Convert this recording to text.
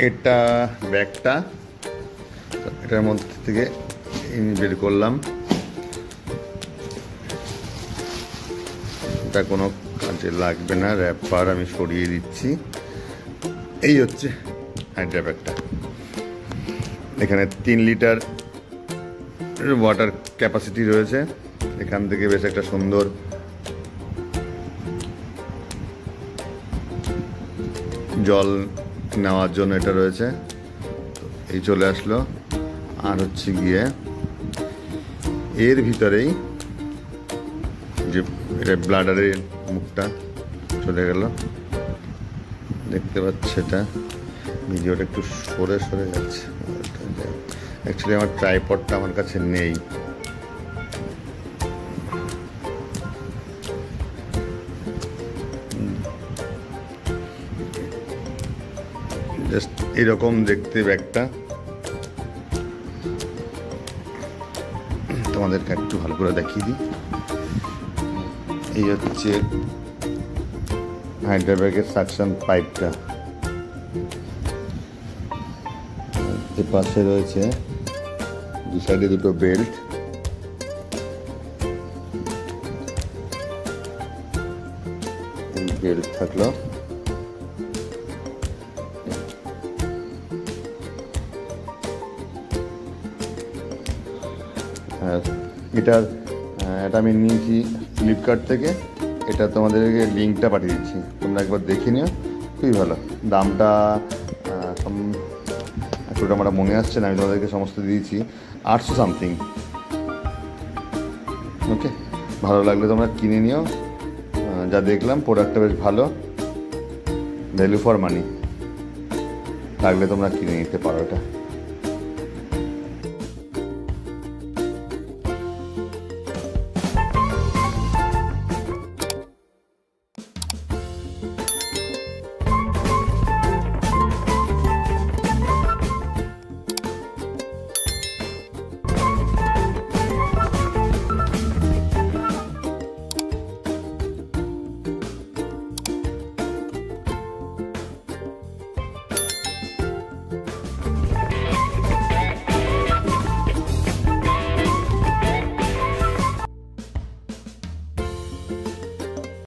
এটা ব্যাগটা, এটার মধ্যে থেকে বের করলাম। এটা কোনো কাজে লাগবে না, র্যাপার আমি সরিয়ে দিচ্ছি। এই হচ্ছে হাইড্রা ব্যাগটা। এখানে 3 লিটার ওয়াটার ক্যাপাসিটি রয়েছে। এখান থেকে বেশ একটা সুন্দর জল নেওয়ার জন্য এটা রয়েছে। এই চলে আসলো। আর হচ্ছে গিয়ে এর ভিতরেই যে এটা ব্লাডারের মুখটা চলে গেল, দেখতে পাচ্ছি। এটা ভিডিওটা একটু সরে সরে যাচ্ছে। অ্যাকচুয়ালি আমার ট্রাইপডটা আমার কাছে নেই। জাস্ট এরকম দেখতে ব্যাগটা। তোমাদেরকে একটু ভালো করে দেখিয়ে দিই। এই হচ্ছে হাইড্রা ব্যাগের সাকশন পাইপটা। এর পাশে রয়েছে 2 সাইডে 2টো বেল্ট। বেল্ট থাকলো। এটা আমি নিয়েছি ফ্লিপকার্ট থেকে। এটা তোমাদেরকে লিঙ্কটা পাঠিয়ে দিচ্ছি, তোমরা একবার দেখে নিও, খুবই ভালো। দামটা একটু আমার মনে আসছে না, আমি তোমাদেরকে সমস্ত দিয়েছি 800 সামথিং। ওকে, ভালো লাগলে তোমরা কিনে নিও। যা দেখলাম প্রোডাক্টটা বেশ ভালো, ভ্যালু ফর মানি। লাগলে তোমরা কিনে নিতে পারো এটা।